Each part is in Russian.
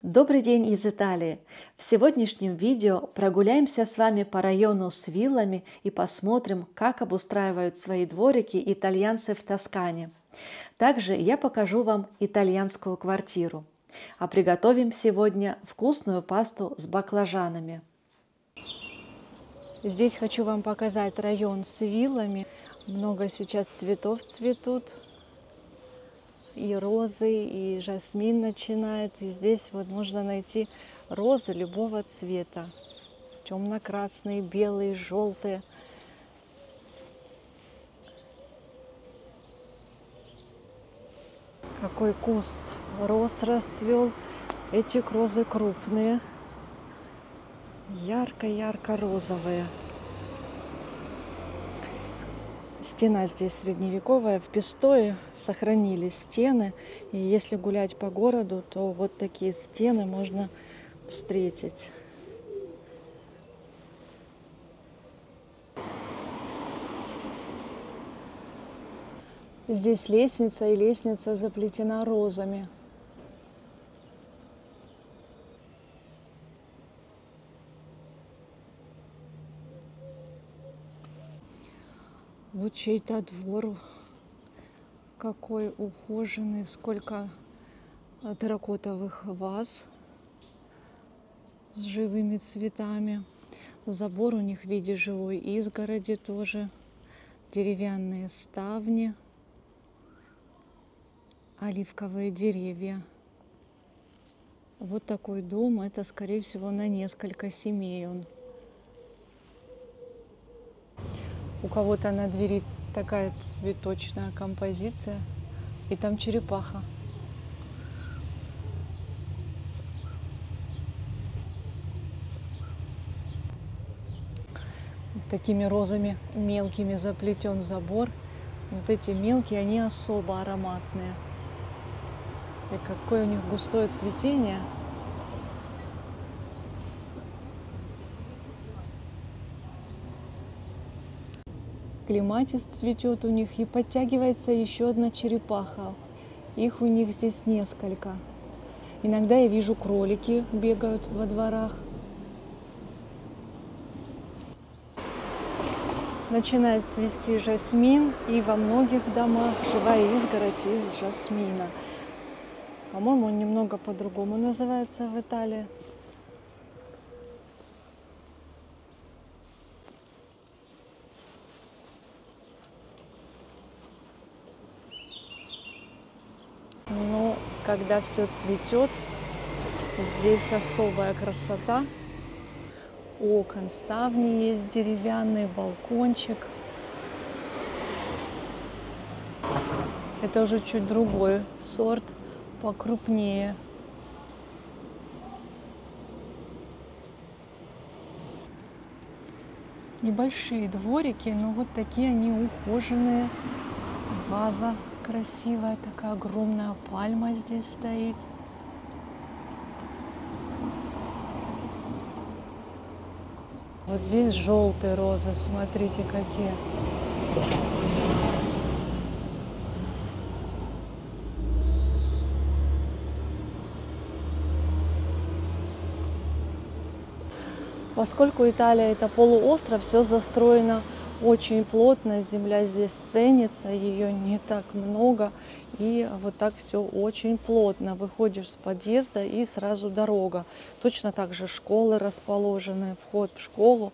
Добрый день из Италии! В сегодняшнем видео прогуляемся с вами по району с виллами и посмотрим, как обустраивают свои дворики итальянцы в Тоскане. Также я покажу вам итальянскую квартиру. А приготовим сегодня вкусную пасту с баклажанами. Здесь хочу вам показать район с виллами. Много сейчас цветов цветут. И розы, и жасмин начинает. И здесь вот можно найти розы любого цвета. Темно-красные, белые, желтые. Какой куст роз расцвел. Эти розы крупные. Ярко-ярко-розовые. Стена здесь средневековая, в Пистое сохранились стены. И если гулять по городу, то вот такие стены можно встретить. Здесь лестница, и лестница заплетена розами. Вот чей-то двор, какой ухоженный, сколько терракотовых ваз с живыми цветами. Забор у них в виде живой изгороди тоже, деревянные ставни, оливковые деревья. Вот такой дом, это скорее всего на несколько семей он. У кого-то на двери такая цветочная композиция, и там черепаха. Такими розами мелкими заплетен забор. Вот эти мелкие, они особо ароматные. И какое у них густое цветение. Клематис цветет у них, и подтягивается еще одна черепаха. Их у них здесь несколько. Иногда я вижу, кролики бегают во дворах. Начинает цвести жасмин, и во многих домах живая изгородь из жасмина. По-моему, он немного по-другому называется в Италии. Но когда все цветет, здесь особая красота. Окон, ставни есть деревянный, балкончик. Это уже чуть другой сорт, покрупнее. Небольшие дворики, но вот такие они ухоженные. Ваза красивая, такая огромная пальма здесь стоит. Вот здесь желтые розы, смотрите какие. Поскольку Италия это полуостров, все застроено очень плотно, земля здесь ценится, ее не так много, и вот так все очень плотно. Выходишь с подъезда и сразу дорога. Точно так же школы расположены, вход в школу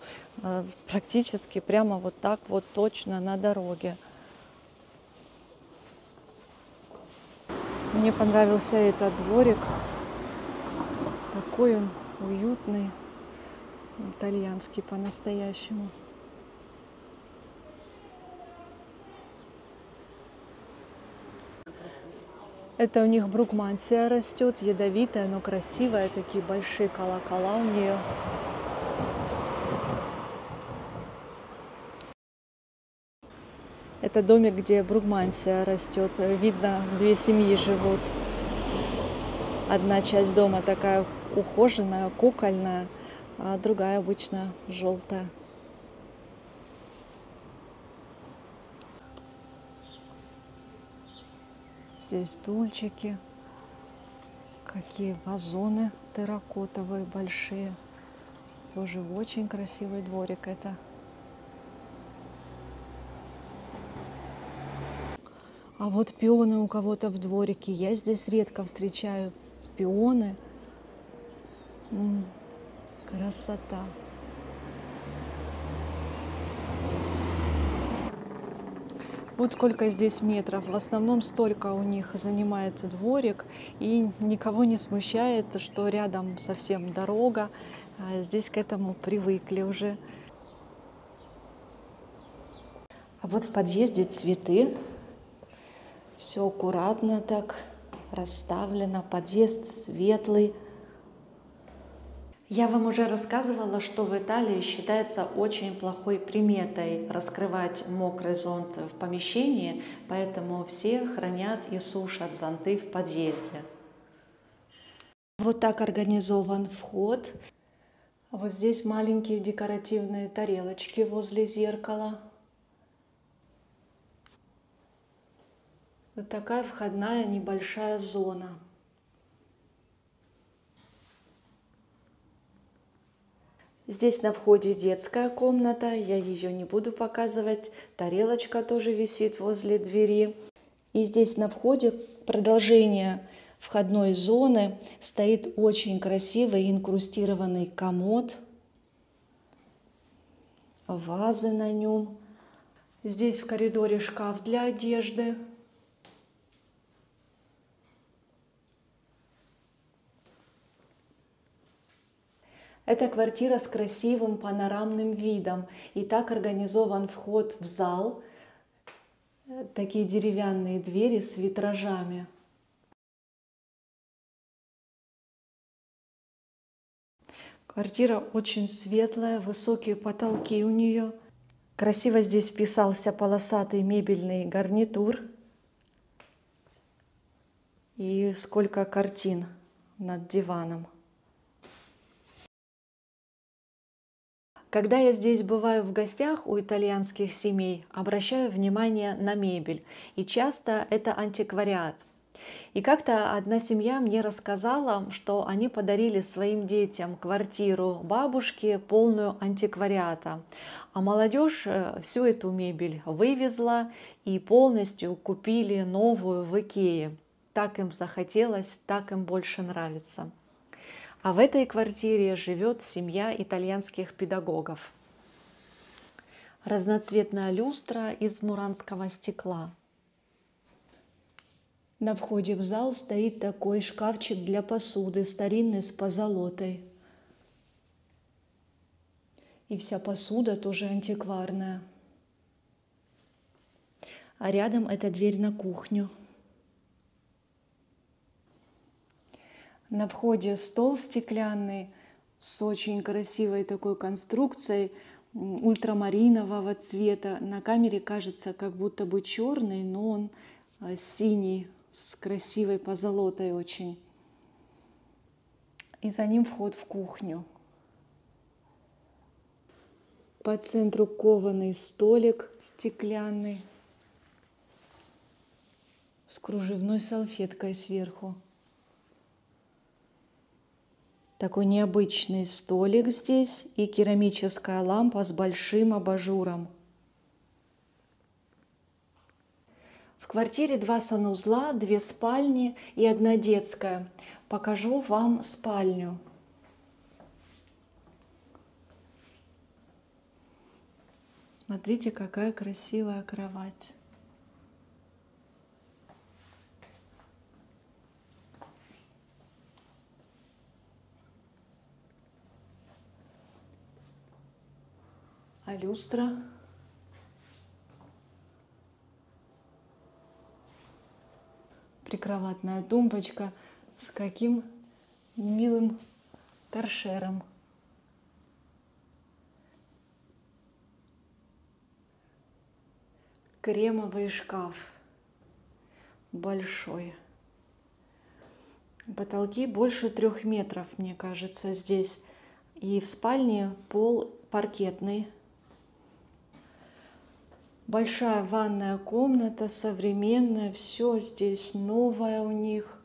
практически прямо вот так вот точно на дороге. Мне понравился этот дворик, такой он уютный, итальянский по-настоящему. Это у них брукмансия растет, ядовитая, но красивая, такие большие колокола у нее. Это домик, где брукмансия растет. Видно, две семьи живут. Одна часть дома такая ухоженная, кукольная, а другая обычно желтая. Здесь стульчики, Какие вазоны терракотовые большие. Тоже очень красивый дворик это. А вот пионы у кого-то в дворике. Я здесь редко встречаю пионы. Красота. Вот сколько здесь метров. В основном столько у них занимает дворик. И никого не смущает, что рядом совсем дорога. Здесь к этому привыкли уже. А вот в подъезде цветы. Все аккуратно так расставлено. Подъезд светлый. Я вам уже рассказывала, что в Италии считается очень плохой приметой раскрывать мокрый зонт в помещении, поэтому все хранят и сушат зонты в подъезде. Вот так организован вход. Вот здесь маленькие декоративные тарелочки возле зеркала. Вот такая входная небольшая зона. Здесь на входе детская комната, я ее не буду показывать. Тарелочка тоже висит возле двери. И здесь на входе продолжение входной зоны стоит очень красивый инкрустированный комод. Вазы на нем. Здесь в коридоре шкаф для одежды. Это квартира с красивым панорамным видом. И так организован вход в зал. Такие деревянные двери с витражами. Квартира очень светлая, высокие потолки у нее. Красиво здесь вписался полосатый мебельный гарнитур. И сколько картин над диваном. Когда я здесь бываю в гостях у итальянских семей, обращаю внимание на мебель. И часто это антиквариат. И как-то одна семья мне рассказала, что они подарили своим детям квартиру бабушки, полную антиквариата. А молодежь всю эту мебель вывезла и полностью купили новую в Икее. Так им захотелось, так им больше нравится. А в этой квартире живет семья итальянских педагогов. Разноцветная люстра из муранского стекла. На входе в зал стоит такой шкафчик для посуды, старинный, с позолотой. И вся посуда тоже антикварная. А рядом эта дверь на кухню. На входе стол стеклянный с очень красивой такой конструкцией ультрамаринового цвета. На камере кажется как будто бы черный, но он синий, с красивой позолотой очень. И за ним вход в кухню. По центру кованый столик стеклянный с кружевной салфеткой сверху. Такой необычный столик здесь и керамическая лампа с большим абажуром. В квартире 2 санузла, 2 спальни и 1 детская. Покажу вам спальню. Смотрите, какая красивая кровать. А люстра? Прикроватная тумбочка с каким милым торшером. Кремовый шкаф большой. Потолки больше 3 метров, мне кажется, здесь. И в спальне пол паркетный. Большая ванная комната, современная, все здесь новое у них.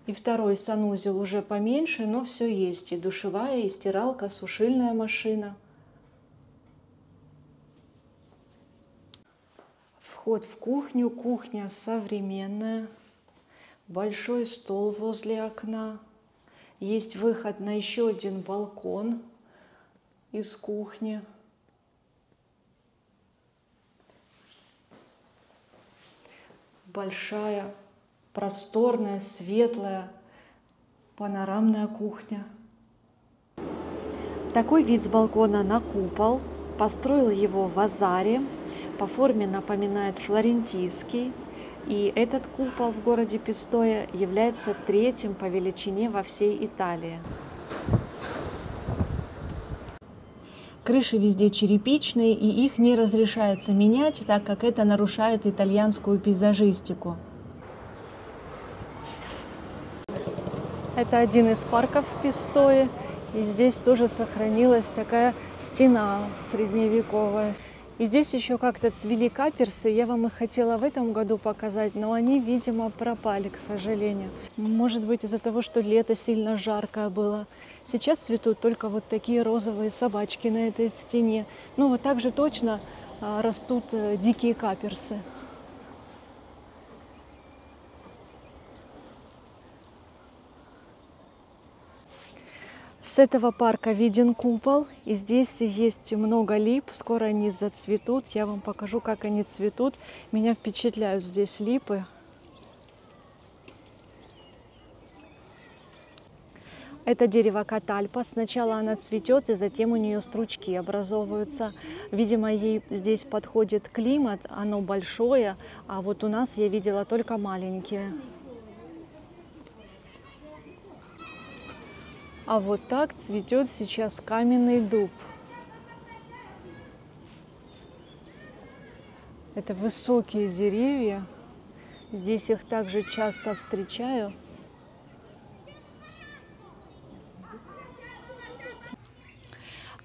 И второй санузел уже поменьше, но все есть. И душевая, и стиралка, сушильная машина. Вход в кухню. Кухня современная. Большой стол возле окна. Есть выход на еще один балкон из кухни. Большая, просторная, светлая, панорамная кухня. Такой вид с балкона на купол. Построил его Вазари. По форме напоминает флорентийский. И этот купол в городе Пистоя является третьим по величине во всей Италии. Крыши везде черепичные, и их не разрешается менять, так как это нарушает итальянскую пейзажистику. Это один из парков в Пистое, и здесь тоже сохранилась такая стена средневековая. И здесь еще как-то цвели каперсы, я вам их хотела в этом году показать, но они, видимо, пропали, к сожалению. Может быть, из-за того, что лето сильно жаркое было. Сейчас цветут только вот такие розовые собачки на этой стене. Ну, вот так же точно растут дикие каперсы. С этого парка виден купол, и здесь есть много лип, скоро они зацветут. Я вам покажу, как они цветут. Меня впечатляют здесь липы. Это дерево катальпа. Сначала она цветет, и затем у нее стручки образовываются. Видимо, ей здесь подходит климат, оно большое, а вот у нас я видела только маленькие. А вот так цветет сейчас каменный дуб. Это высокие деревья. Здесь их также часто встречаю.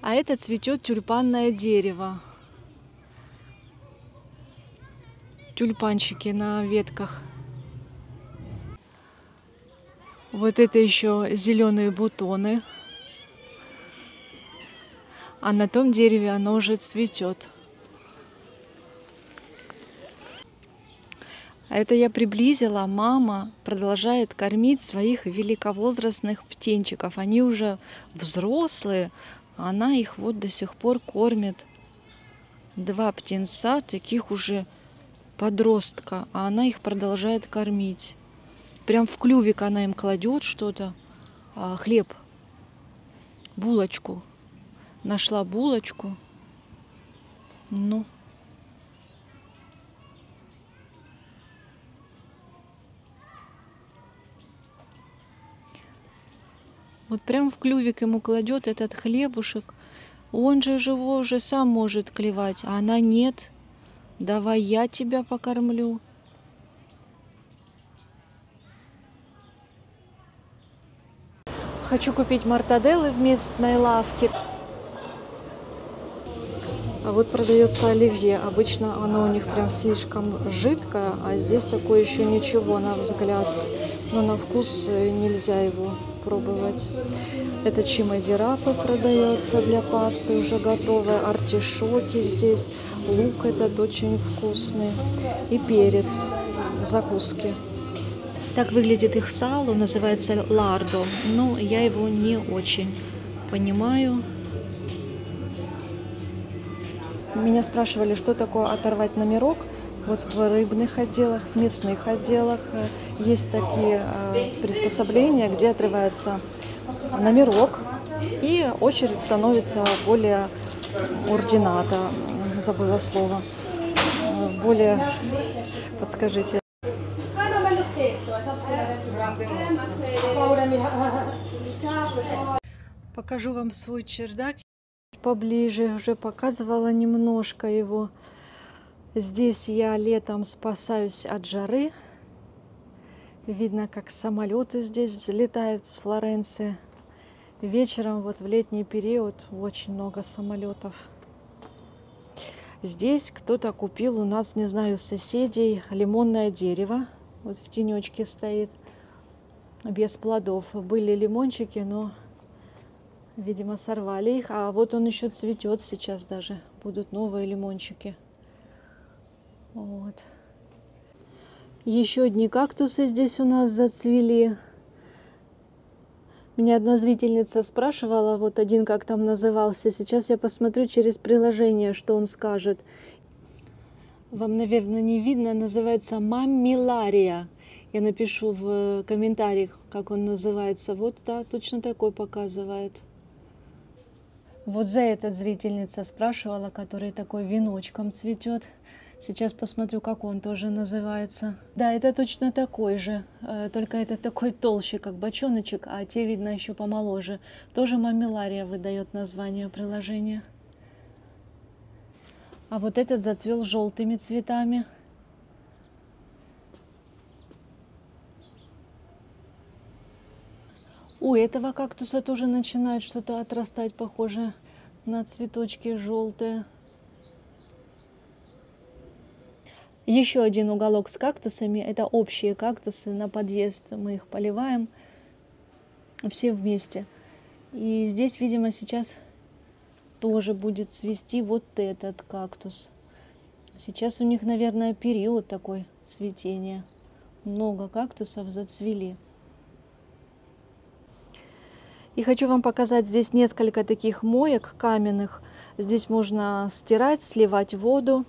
А это цветет тюльпанное дерево. Тюльпанчики на ветках. Вот это еще зеленые бутоны. А на том дереве оно уже цветет. А это я приблизила. Мама продолжает кормить своих великовозрастных птенчиков. Они уже взрослые, а она их вот до сих пор кормит. 2 птенца, таких уже подростка, а она их продолжает кормить. Прям в клювик она им кладет что-то, хлеб, булочку. Нашла булочку. Ну. Вот прям в клювик ему кладет этот хлебушек. Он же его уже сам может клевать, а она нет. Давай я тебя покормлю. Хочу купить мортаделлы в местной лавке. А вот продается оливье. Обычно оно у них прям слишком жидкое, а здесь такое еще ничего на взгляд. Но на вкус нельзя его пробовать. Это чимадирапа продается для пасты, уже готовая. Артишоки здесь. Лук этот очень вкусный. И перец. Закуски. Так выглядит их сало, называется лардо. Но я его не очень понимаю. Меня спрашивали, что такое оторвать номерок. Вот в рыбных отделах, в мясных отделах есть такие приспособления, где отрывается номерок, и очередь становится более ордината. Забыла слово. Более, подскажите. Покажу вам свой чердак поближе. Уже показывала немножко его. Здесь я летом спасаюсь от жары. Видно, как самолеты здесь взлетают с Флоренции. Вечером, вот в летний период, очень много самолетов. Здесь кто-то купил у нас, не знаю, соседей, лимонное дерево. Вот в тенечке стоит. без плодов. Были лимончики, но, видимо, сорвали их. А вот он еще цветет сейчас даже. Будут новые лимончики. Вот. Еще одни кактусы здесь у нас зацвели. Меня одна зрительница спрашивала, вот один как там назывался. Сейчас я посмотрю через приложение, что он скажет. Вам, наверное, не видно, называется маммилария. Я напишу в комментариях, как он называется. Вот, да, точно такой показывает. Вот за этот зрительница спрашивала, который такой веночком цветет. Сейчас посмотрю, как он тоже называется. Да, это точно такой же, только этот такой толще, как бочоночек, а те, видно, еще помоложе. Тоже маммилария выдает название приложения. А вот этот зацвел желтыми цветами. У этого кактуса тоже начинает что-то отрастать, похоже на цветочки желтые. Еще один уголок с кактусами. Это общие кактусы на подъезд. Мы их поливаем все вместе. И здесь, видимо, сейчас тоже будет цвести вот этот кактус. Сейчас у них, наверное, период такой цветения. Много кактусов зацвели. И хочу вам показать здесь несколько таких моек каменных. Здесь можно стирать, сливать воду.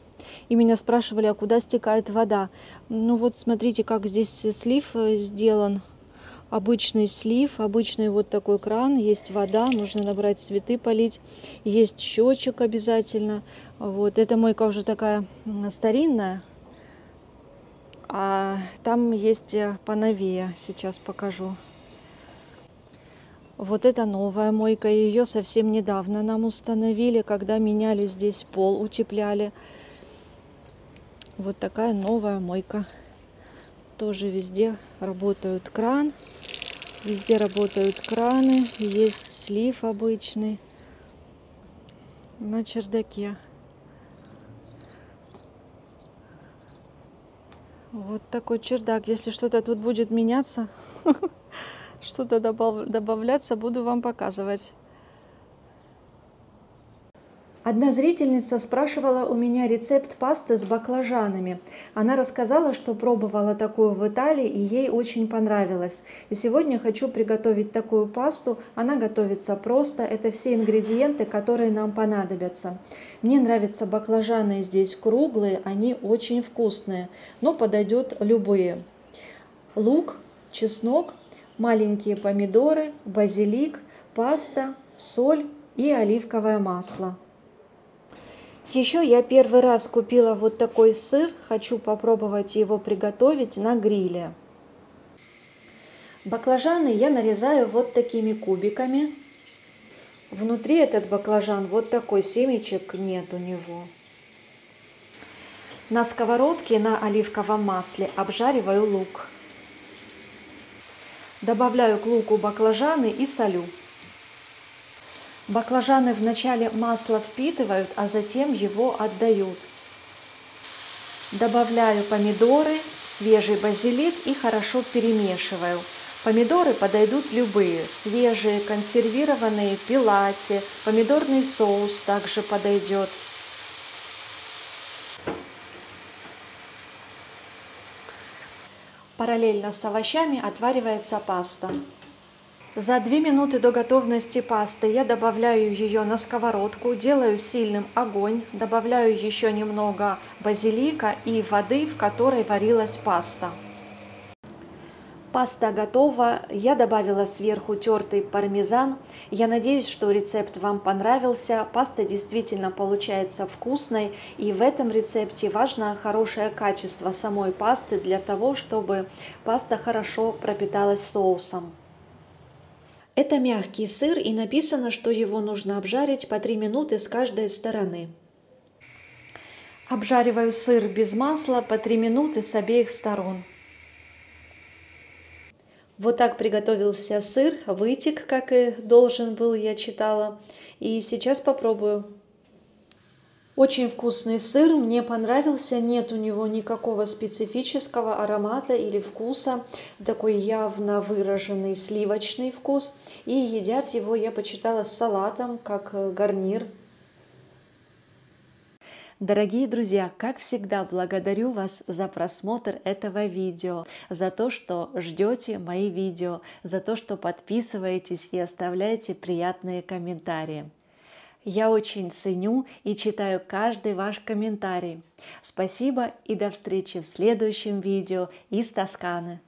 И меня спрашивали, а куда стекает вода. Ну вот смотрите, как здесь слив сделан. Обычный слив, обычный вот такой кран. Есть вода, можно набрать цветы, полить. Есть счетчик обязательно. Вот эта мойка уже такая старинная. А там есть поновее, сейчас покажу. Вот это новая мойка, ее совсем недавно нам установили, когда меняли здесь пол, утепляли. Вот такая новая мойка. Тоже везде работают кран, везде работают краны, есть слив обычный на чердаке. Вот такой чердак. Если что-то тут будет меняться, что-то добавляться, буду вам показывать. Одна зрительница спрашивала у меня рецепт пасты с баклажанами. Она рассказала, что пробовала такую в Италии и ей очень понравилось. И сегодня хочу приготовить такую пасту. Она готовится просто. Это все ингредиенты, которые нам понадобятся. Мне нравятся баклажаны здесь круглые, они очень вкусные, но подойдут любые. Лук, чеснок, маленькие помидоры, базилик, паста, соль и оливковое масло. Еще я первый раз купила вот такой сыр, хочу попробовать его приготовить на гриле. Баклажаны я нарезаю вот такими кубиками. Внутри этот баклажан вот такой, семечек нет у него. На сковородке на оливковом масле обжариваю лук. Добавляю к луку баклажаны и солю. Баклажаны вначале масло впитывают, а затем его отдают. Добавляю помидоры, свежий базилик и хорошо перемешиваю. Помидоры подойдут любые, свежие, консервированные, пилати, помидорный соус также подойдет. Параллельно с овощами отваривается паста. За 2 минуты до готовности пасты я добавляю ее на сковородку, делаю сильным огонь, добавляю еще немного базилика и воды, в которой варилась паста. Паста готова, я добавила сверху тертый пармезан. Я надеюсь, что рецепт вам понравился. Паста действительно получается вкусной, и в этом рецепте важно хорошее качество самой пасты для того, чтобы паста хорошо пропиталась соусом. Это мягкий сыр, и написано, что его нужно обжарить по 3 минуты с каждой стороны. Обжариваю сыр без масла по 3 минуты с обеих сторон. Вот так приготовился сыр, вытек, как и должен был, я читала. И сейчас попробую. Очень вкусный сыр, мне понравился, нет у него никакого специфического аромата или вкуса, такой явно выраженный сливочный вкус, и едят его, я почитала, с салатом, как гарнир. Дорогие друзья, как всегда, благодарю вас за просмотр этого видео, за то, что ждете мои видео, за то, что подписываетесь и оставляете приятные комментарии. Я очень ценю и читаю каждый ваш комментарий. Спасибо и до встречи в следующем видео из Тосканы.